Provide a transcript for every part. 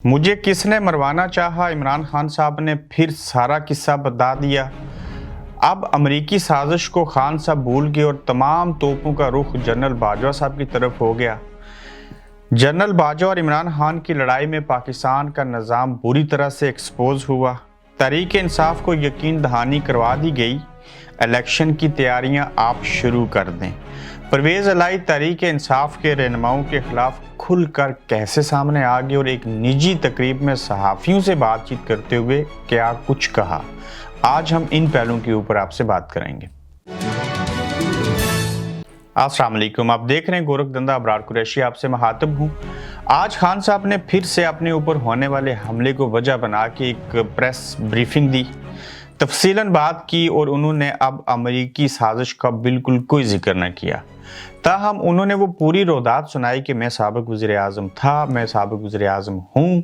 मुझे किसने मरवाना चाहा, इमरान खान साहब ने फिर सारा किस्सा बता दिया। अब अमरीकी साजिश को खान साहब भूल गए और तमाम तोपों का रुख जनरल बाजवा साहब की तरफ हो गया। जनरल बाजवा और इमरान खान की लड़ाई में पाकिस्तान का निज़ाम बुरी तरह से एक्सपोज हुआ। तहरीक इंसाफ को यकीन दहानी करवा दी गई। इलेक्शन की तैयारियां आप शुरू कर दें। परवेज़ इलाही तहरीक इंसाफ के रहनुमाओं के खिलाफ खुलकर कैसे सामने आ गए और एक निजी तकरीब में सहाफ़ियों से बातचीत करते हुए क्या कुछ कहा, आज हम इन पहलुओं के ऊपर आपसे बात करेंगे। अस्सलाम वालेकुम, आप देख रहे हैं गोरखधंधा, अबरार कुरैशी आपसे मुखातिब हूँ। आज खान साहब ने फिर से अपने ऊपर होने वाले हमले को वजह बना के एक प्रेस ब्रीफिंग दी, तफसीलन बात की और उन्होंने अब अमरीकी साजिश का बिल्कुल कोई जिक्र न किया। ताहम उन्होंने वो पूरी रोदात सुनाई कि मैं साबिक वज़ीर-ए-आज़म था, मैं साबिक वज़ीर-ए-आज़म हूँ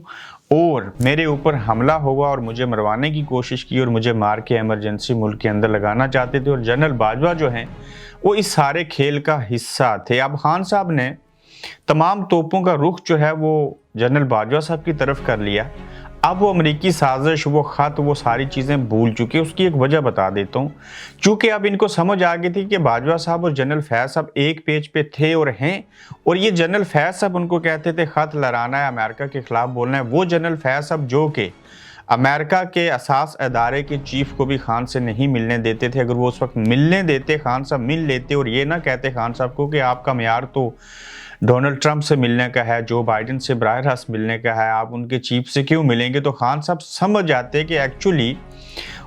और मेरे ऊपर हमला हुआ और मुझे मरवाने की कोशिश की और मुझे मार के एमरजेंसी मुल्क के अंदर लगाना चाहते थे और जनरल बाजवा जो हैं वो इस सारे खेल का हिस्सा थे। अब खान साहब ने तमाम तोपों का रुख जो है वो जनरल बाजवा साहब की तरफ कर लिया। अब वो अमरीकी साजिश, वो ख़त, वो सारी चीज़ें भूल चुके। उसकी एक वजह बता देता हूँ। चूँकि अब इनको समझ आ गई थी कि बाजवा साहब और जनरल फैज़ साहब एक पेज पे थे और हैं, और ये जनरल फैज़ साहब उनको कहते थे ख़त लहराना है, अमेरिका के ख़िलाफ़ बोलना है। वो जनरल फैज़ साहब जो कि अमेरिका के असास अदारे के चीफ को भी खान से नहीं मिलने देते थे। अगर वो उस वक्त मिलने देते, खान साहब मिल लेते और ये ना कहते खान साहब को कि आपका मेयार तो डोनाल्ड ट्रंप से मिलने का है, जो बाइडन से बराह रास्त मिलने का है, आप उनके चीफ से क्यों मिलेंगे, तो खान साहब समझ जाते कि एक्चुअली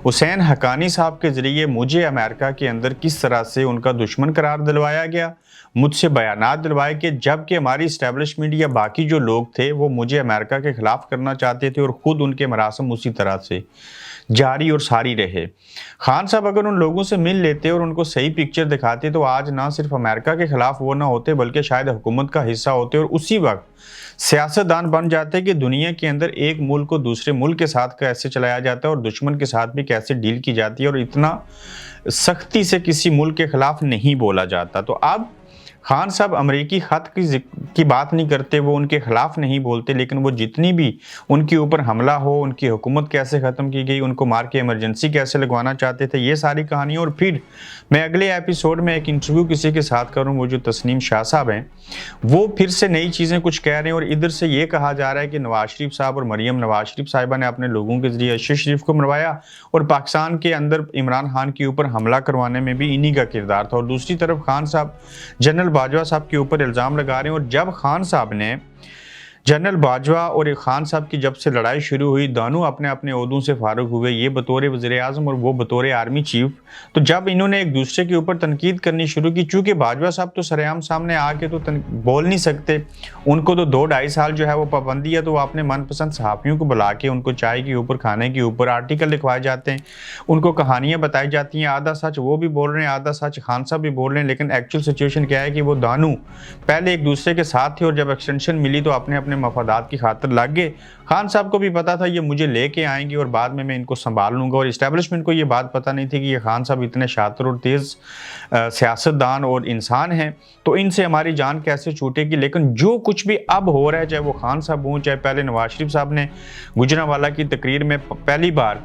हुसैन हक्कानी साहब के ज़रिए मुझे अमेरिका के अंदर किस तरह से उनका दुश्मन करार दिलवाया गया, मुझसे बयानात दिलवाए कि जबकि हमारी इस्टेब्लिशमेंट या बाकी जो लोग थे वो मुझे अमेरिका के ख़िलाफ़ करना चाहते थे और ख़ुद उनके मरासम उसी तरह से जारी और सारी रहे। खान साहब अगर उन लोगों से मिल लेते और उनको सही पिक्चर दिखाते तो आज ना सिर्फ अमेरिका के ख़िलाफ़ वो ना होते बल्कि शायद हुकूमत का हिस्सा होते और उसी वक्त सियासतदान बन जाते कि दुनिया के अंदर एक मुल्क को दूसरे मुल्क के साथ कैसे चलाया जाता है और दुश्मन के साथ भी कैसे डील की जाती है और इतना सख्ती से किसी मुल्क के ख़िलाफ़ नहीं बोला जाता। तो अब खान साहब अमरीकी ख़त की बात नहीं करते, वो उनके ख़िलाफ़ नहीं बोलते, लेकिन वो जितनी भी उनके ऊपर हमला हो, उनकी हुकूमत कैसे ख़त्म की गई, उनको मार के इमरजेंसी कैसे लगवाना चाहते थे, ये सारी कहानी। और फिर मैं अगले एपिसोड में एक इंटरव्यू किसी के साथ करूँ, वो जो तस्नीम शाह साहब हैं वो फिर से नई चीज़ें कुछ कह रहे हैं और इधर से ये कहा जा रहा है कि नवाज शरीफ साहब और मरीम नवाज शरीफ साहिबा ने अपने लोगों के ज़रिए अर्शद शरीफ को मरवाया और पाकिस्तान के अंदर इमरान खान के ऊपर हमला करवाने में भी इन्हीं का किरदार था। और दूसरी तरफ खान साहब जनरल बाजवा साहब के ऊपर इल्ज़ाम लगा रहे हैं। और जब खान साहब ने जनरल बाजवा और खान साहब की जब से लड़ाई शुरू हुई, दोनों अपने अपने ओहदों से फारुग हुए, ये बतौर वज़ीर-ए-आज़म और वो बतौर आर्मी चीफ। तो जब इन्होंने एक दूसरे के ऊपर तनकीद करनी शुरू की, चूँकि बाजवा साहब तो सरेआम सामने आके तो बोल नहीं सकते, उनको तो 2-2.5 साल जो है वो पाबंदी है, तो वो अपने मनपसंद सहाफ़ियों को बुला के उनको चाय के ऊपर, खाने के ऊपर आर्टिकल लिखवाए जाते हैं, उनको कहानियाँ बताई जाती हैं, आधा सच वो भी बोल रहे हैं, आधा सच खान साहब भी बोल रहे हैं। लेकिन एक्चुअल सिचुएशन क्या है कि वो दोनों पहले एक दूसरे के साथ थे और जब एक्सटेंशन मिली तो अपने अपने मफादात की खातिर लग गए। खान साहब को भी पता था ये मुझे लेके आएंगे और बाद में मैं इनको संभाल लूँगा, और इस्टेब्लिशमेंट को ये बात पता नहीं थी कि ये खान साहब इतने शातिर और तेज़ सियासतदान और इंसान हैं, तो इनसे हमारी जान कैसे छूटेगी। लेकिन जो कुछ भी अब हो रहा है, चाहे वो खान साहब हों, चाहे पहले नवाज शरीफ साहब ने गुजरांवाला की तकरीर में पहली बार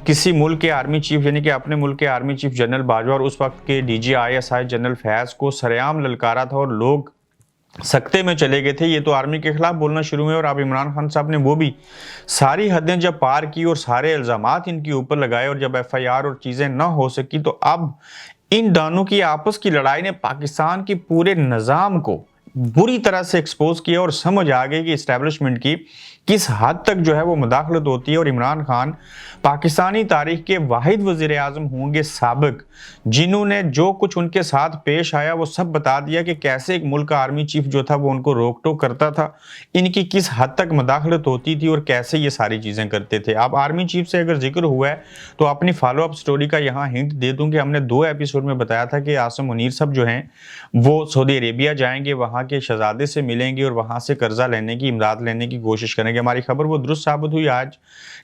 किसी मुल्क के आर्मी चीफ यानी कि अपने मुल्क के आर्मी चीफ जनरल बाजवा और उस वक्त के DGISI जनरल फैज़ को सरेआम ललकारा था और लोग सकते में चले गए थे, ये तो आर्मी के खिलाफ बोलना शुरू हुए। और अब इमरान खान साहब ने वो भी सारी हदें जब पार की और सारे इल्ज़ामात इनके ऊपर लगाए और जब FIR और चीज़ें ना हो सकी, तो अब इन दोनों की आपस की लड़ाई ने पाकिस्तान की पूरे निज़ाम को बुरी तरह से एक्सपोज किया और समझ आ गई कि इस्टेब्लिशमेंट की किस हद तक जो है वो मुदाखलत होती है। और इमरान खान पाकिस्तानी तारीख के वाहिद वज़ीर-ए-आज़म होंगे साबिक, जिन्होंने जो कुछ उनके साथ पेश आया वो सब बता दिया कि कैसे एक मुल्क का आर्मी चीफ जो था वो उनको रोक टोक करता था, इनकी किस हद तक मुदाखलत होती थी और कैसे ये सारी चीज़ें करते थे। अब आर्मी चीफ से अगर जिक्र हुआ है तो अपनी फॉलो अप स्टोरी का यहाँ हिंट दे दूँ कि हमने 2 एपिसोड में बताया था कि आसिम मुनीर साहब जो हैं वो सऊदी अरेबिया जाएंगे, वहाँ के शहजादे से मिलेंगे और वहाँ से कर्जा लेने की, इमदाद लेने की कोशिश करेंगे। हमारी खबर वो दुरुस्त साबित हुई। आज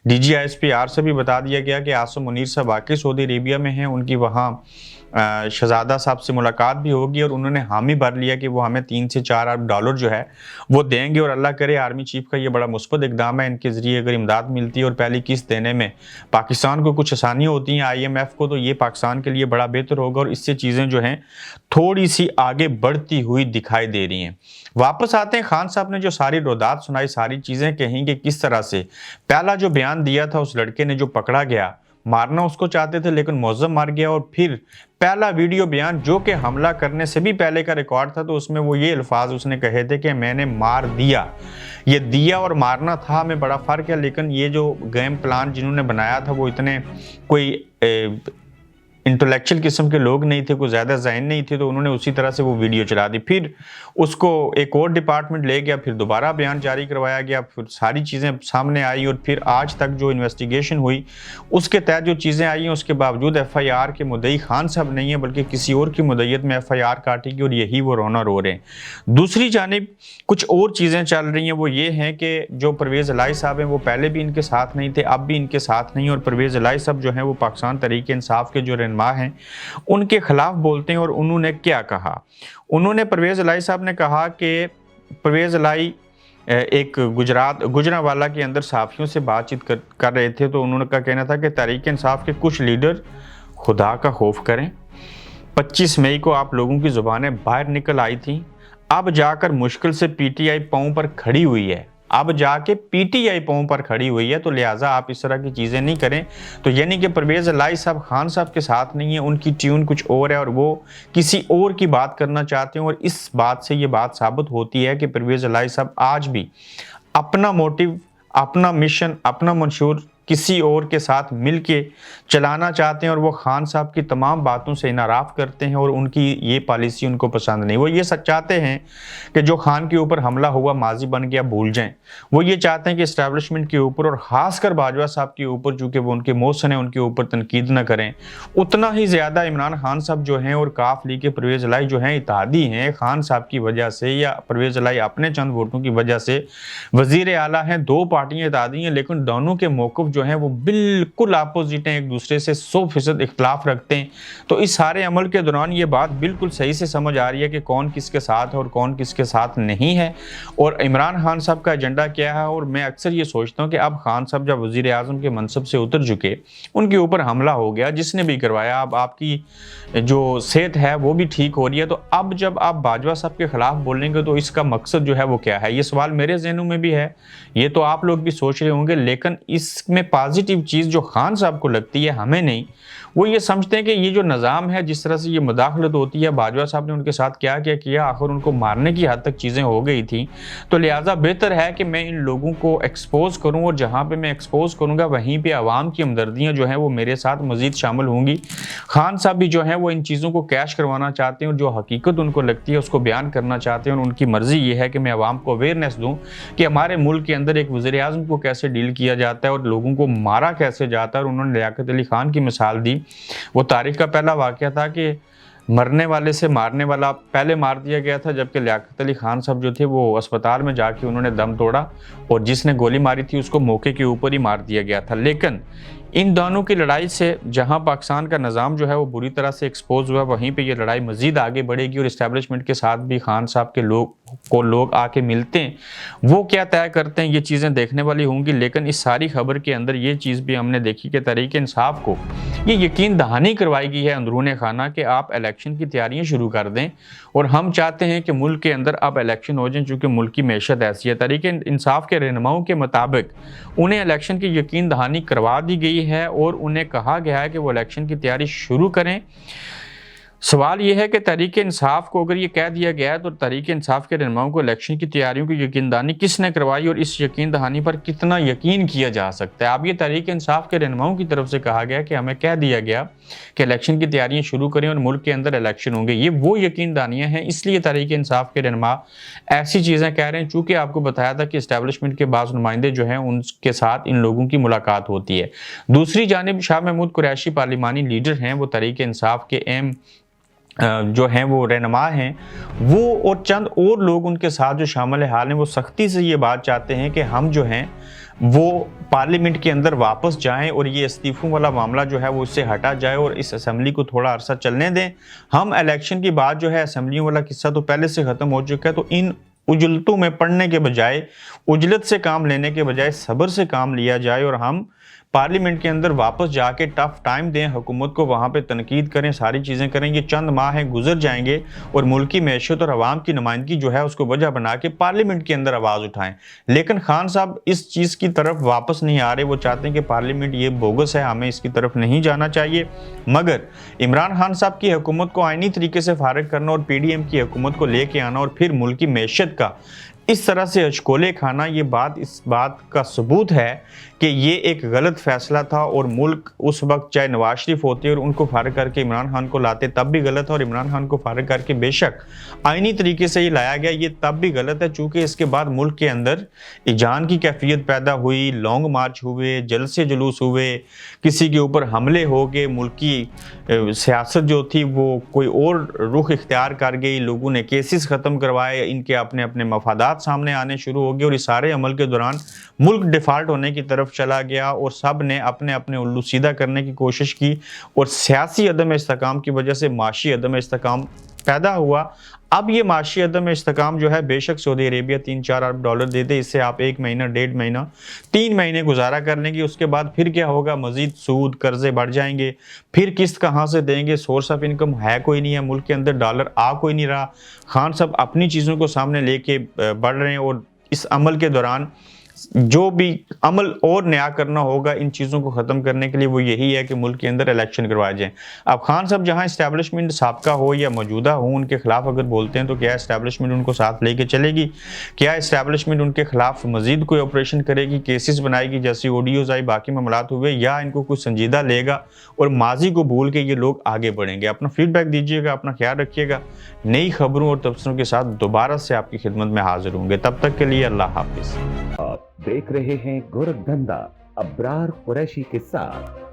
DGISPR से भी बता दिया गया कि आसिम मुनीर साहब वाकई सऊदी अरेबिया में हैं, उनकी वहाँ शहजादा साहब से मुलाकात भी होगी और उन्होंने हामी भर लिया कि वो हमें 3 से 4 अरब डॉलर जो है वो देंगे। और अल्लाह करे आर्मी चीफ का ये बड़ा मुस्बत इकदाम है, इनके ज़रिए अगर इमदाद मिलती है और पहली किस्त देने में पाकिस्तान को कुछ आसानियाँ होती हैं IMF को, तो ये पाकिस्तान के लिए बड़ा बेहतर होगा और इससे चीज़ें जो हैं थोड़ी सी आगे बढ़ती हुई दिखाई दे रही हैं। वापस आते हैं, खान साहब ने जो सारी रोदात सुनाई, सारी चीज़ें कहीं कि किस तरह से पहला जो बयान दिया था उस लड़के ने जो पकड़ा गया, मारना उसको चाहते थे लेकिन मौज़म मार गया, और फिर पहला वीडियो बयान जो कि हमला करने से भी पहले का रिकॉर्ड था, तो उसमें वो ये अल्फाज उसने कहे थे कि मैंने मार दिया। ये दिया और मारना था में बड़ा फ़र्क है, लेकिन ये जो गेम प्लान जिन्होंने बनाया था वो इतने कोई इंटेलेक्चुअल किस्म के लोग नहीं थे, कोई ज़्यादा ज़हन नहीं थे, तो उन्होंने उसी तरह से वो वीडियो चला दी। फिर उसको एक और डिपार्टमेंट ले गया, फिर दोबारा बयान जारी करवाया गया, फिर सारी चीज़ें सामने आई और फिर आज तक जो इन्वेस्टिगेशन हुई उसके तहत जो चीज़ें आई हैं उसके बावजूद FIR के मुद्दई खान साहब नहीं है बल्कि किसी और की मुद्दईयत में FIR काटेगी और यही वो रोना रो रहे हैं। दूसरी जानिब कुछ और चीज़ें चल रही हैं, वो ये हैं कि जो परवेज़ इलाही साहब हैं वो पहले भी इनके साथ नहीं थे, अब भी इनके साथ नहीं, और परवेज़ इलाही साहब जो हैं वो पाकिस्तान तहरीक इंसाफ के जो रहनुमा हैं उनके खिलाफ बोलते हैं। और उन्होंने क्या कहा, उन्होंने परवेज़ इलाही साहब ने कहा कि परवेज़ इलाही एक गुजरांवाला के अंदर सहाफ़ियों से बातचीत कर रहे थे, तो उन्होंने का कहना था कि तहरीक इंसाफ के कुछ लीडर खुदा का खौफ करें। 25 मई को आप लोगों की ज़ुबानें बाहर निकल आई थी, अब जाकर मुश्किल से PTI पाँव पर खड़ी हुई है, अब जाके PTI पाँव पर खड़ी हुई है, तो लिहाजा आप इस तरह की चीज़ें नहीं करें। तो यानी कि परवेज़ इलाही साहब खान साहब के साथ नहीं है, उनकी ट्यून कुछ और है और वो किसी और की बात करना चाहते हैं। और इस बात से ये बात साबित होती है कि परवेज़ इलाही साहब आज भी अपना मोटिव, अपना मिशन, अपना मंशूर किसी और के साथ मिलके चलाना चाहते हैं और वो खान साहब की तमाम बातों से इनाराफ़ करते हैं और उनकी ये पॉलिसी उनको पसंद नहीं। वो ये सच चाहते हैं कि जो खान के ऊपर हमला हुआ माजी बन गया भूल जाएं। वो ये चाहते हैं कि इस्टेब्लिशमेंट के ऊपर और ख़ासकर बाजवा साहब के ऊपर, चूँकि वो उनके मोहसिन हैं, उनके ऊपर तनकीद न करें। उतना ही ज़्यादा इमरान खान साहब जो हैं और काफ लीग के परवेज़ इलाही जो हैं इत्तेहादी हैं खान साहब की वजह से, या परवेज़ इलाही अपने चंद वोटों की वजह से वज़ीर आला हैं। दो पार्टियाँ इत्तेहादी हैं लेकिन दोनों के मौक़िफ़ जो हैं वो बिल्कुल अपोजिट हैं, एक दूसरे से 100% इख्तिलाफ रखते हैं। तो इस सारे अमल के दौरान ये बात बिल्कुल सही से समझ आ रही है कि कौन किसके साथ है और कौन किसके साथ नहीं है और इमरान खान साहब का एजेंडा क्या है। और मैं अक्सर ये सोचता हूँ कि अब खान साहब जब वज़ीर आज़म के मनसब से उतर चुके, उनके ऊपर हमला हो गया, जिसने भी करवाया, अब आपकी जो सेहत है वो भी ठीक हो रही है, तो अब जब आप बाजवा साहब के खिलाफ बोलेंगे तो इसका मकसद जो है वो क्या है, ये सवाल मेरे ज़हनों में भी है, ये तो आप लोग भी सोच रहे होंगे। लेकिन इसमें पॉजिटिव चीज़ जो खान साहब को लगती है, हमें नहीं, वो ये समझते हैं कि ये जो निज़ाम है, जिस तरह से ये मुदाखलत होती है, बाजवा साहब ने उनके साथ क्या क्या किया, आखिर उनको मारने की हद तक चीज़ें हो गई थी, तो लिहाजा बेहतर है कि मैं इन लोगों को एक्सपोज़ करूं और जहां पे मैं एक्सपोज़ करूंगा वहीं पे आवाम की हमदर्दियां जो हैं वो मेरे साथ मज़ीद शामिल होंगी। खान साहब भी जो हैं वो इन चीज़ों को कैश करवाना चाहते हैं और जो हकीकत उनको लगती है उसको बयान करना चाहते हैं और उनकी मर्ज़ी ये है कि मैं आवाम को अवेयरनेस दूँ कि हमारे मुल्क के अंदर एक वज़ीर आज़म को कैसे डील किया जाता है और लोगों को मारा कैसे जाता है। और उन्होंने लियाकत अली खान की मिसाल दी, वो तारीख का पहला वाक़या था कि मरने वाले से मारने वाला पहले मार दिया गया था, जबकि लियाकत अली खान साहब जो थे वो अस्पताल में जाके उन्होंने दम तोड़ा और जिसने गोली मारी थी उसको मौके के ऊपर ही मार दिया गया था। लेकिन इन दोनों की लड़ाई से जहां पाकिस्तान का निज़ाम जो है वो बुरी तरह से एक्सपोज हुआ, वहीं पे ये लड़ाई मज़ीद आगे बढ़ेगी और इस्टेब्लिशमेंट के साथ भी खान साहब के लोग आके मिलते हैं, वो क्या तय करते हैं, ये चीज़ें देखने वाली होंगी। लेकिन इस सारी खबर के अंदर ये चीज़ भी हमने देखी कि तहरीक इंसाफ को ये यकीन दहानी करवाई गई है अंदरूनी खाना कि आप इलेक्शन की तैयारियां शुरू कर दें और हम चाहते हैं कि मुल्क के अंदर अब इलेक्शन हो जाए, चूँकि मुल्क की मैशत ऐसी है। तहरीक इंसाफ के रहनुमाओं के मुताबिक उन्हें इलेक्शन की यकीन दहानी करवा दी गई है और उन्हें कहा गया है कि वो इलेक्शन की तैयारी शुरू करें। सवाल यह है कि तहरीक इंसाफ को अगर ये कह दिया गया है तो तहरीक इंसाफ के रहनुमाओं को इलेक्शन की तैयारियों की यकीन दहानी किसने करवाई और इस यकीन दहानी पर कितना यकीन किया जा सकता है। अब ये तहरीक इंसाफ के रहनुमाओं की तरफ से कहा गया कि हमें कह दिया गया कि इलेक्शन की तैयारियां शुरू करें और मुल्क के अंदर इलेक्शन होंगे, ये वो यकीन दहानियाँ हैं, इसलिए तहरीक इंसाफ के रहनुमा ऐसी चीज़ें कह रहे हैं। चूँकि आपको बताया था कि इस्टेब्लिशमेंट के बाज़ नुमाइंदे जो हैं उनके साथ इन लोगों की मुलाकात होती है। दूसरी जानिब शाह महमूद कुरैशी पार्लिमानी लीडर हैं, वो तहरीक इंसाफ के अहम जो हैं वो रहनुमा हैं, वो और चंद और लोग उनके साथ जो शामिल हाल हैं वो सख्ती से ये बात चाहते हैं कि हम जो हैं وہ پارلیمنٹ کے اندر واپس جائیں اور یہ استعفوں والا معاملہ جو ہے وہ اس سے ہٹا جائے اور اس اسمبلی کو تھوڑا عرصہ چلنے دیں. ہم الیکشن کی بات جو ہے اسمبلیوں والا قصہ تو پہلے سے ختم ہو چکا ہے, تو ان اجلتوں میں پڑنے کے بجائے, اجلت سے کام لینے کے بجائے صبر سے کام لیا جائے اور ہم پارلیمنٹ کے اندر واپس جا کے ٹف ٹائم دیں حکومت کو, وہاں پہ تنقید کریں, ساری چیزیں کریں. یہ چند ماہ ہیں, گزر جائیں گے اور ملکی معیشت اور عوام کی نمائندگی جو ہے اس کو وجہ بنا کے پارلیمنٹ کے اندر آواز اٹھائیں. لیکن خان صاحب اس چیز کی طرف واپس نہیں آ رہے. وہ چاہتے ہیں کہ پارلیمنٹ یہ بوگس ہے, ہمیں اس کی طرف نہیں جانا چاہیے. مگر عمران خان صاحب کی حکومت کو آئینی طریقے سے فارغ کرنا اور پی ڈی ایم کی حکومت کو لے کے آنا اور پھر ملکی معیشت کا اس طرح سے اشکولے کھانا, یہ بات اس بات کا ثبوت ہے کہ یہ ایک غلط فیصلہ تھا. اور ملک اس وقت چاہے نواز شریف ہوتے اور ان کو فارغ کر کے عمران خان کو لاتے تب بھی غلط ہے, اور عمران خان کو فارغ کر کے بے شک آئینی طریقے سے یہ لایا گیا, یہ تب بھی غلط ہے. چونکہ اس کے بعد ملک کے اندر ایجان کی کیفیت پیدا ہوئی, لانگ مارچ ہوئے, جلسے جلوس ہوئے, کسی کے اوپر حملے ہو گئے, ملکی سیاست جو تھی وہ کوئی اور رخ اختیار کر گئی, لوگوں نے کیسز ختم کروائے, ان کے اپنے اپنے مفادات سامنے آنے شروع ہو گئے, اور اس سارے عمل کے دوران ملک ڈیفالٹ ہونے کی طرف چلا گیا اور سب نے اپنے اپنے الو سیدھا کرنے کی کوشش کی, اور سیاسی عدم استحکام کی وجہ سے معاشی عدم استحکام پیدا ہوا. اب یہ معاشی عدم استحکام جو ہے, بے شک سعودی عربیہ 3-4 ارب ڈالر دیتے, اس سے آپ 1 مہینہ 1.5 مہینہ 3 مہینے گزارا کر لیں گے. اس کے بعد پھر کیا ہوگا, مزید سود قرضے بڑھ جائیں گے, پھر قسط کہاں سے دیں گے, سورس آف انکم ہے کوئی نہیں ہے, ملک کے اندر ڈالر آ کوئی نہیں رہا. خان صاحب اپنی چیزوں کو سامنے لے کے بڑھ رہے ہیں, اور اس عمل کے دوران جو بھی عمل اور نیا کرنا ہوگا ان چیزوں کو ختم کرنے کے لیے وہ یہی ہے کہ ملک کے اندر الیکشن کروائے جائیں. اب خان صاحب جہاں اسٹیبلشمنٹ سابقہ ہو یا موجودہ ہو, ان کے خلاف اگر بولتے ہیں تو کیا اسٹیبلشمنٹ ان کو ساتھ لے کے چلے گی؟ کیا اسٹیبلشمنٹ ان کے خلاف مزید کوئی آپریشن کرے گی, کیسز بنائے گی جیسی آڈیوز آئی, باقی معاملات ہوئے, یا ان کو کچھ سنجیدہ لے گا اور ماضی کو بھول کے یہ لوگ آگے بڑھیں گے؟ اپنا فیڈ بیک دیجیے گا, اپنا خیال رکھیے گا. نئی خبروں اور تبصروں کے ساتھ دوبارہ سے آپ کی خدمت میں حاضر ہوں گے. تب تک کے لیے اللہ حافظ. آپ دیکھ رہے ہیں گورکھ دھندا ابرار قریشی کے ساتھ.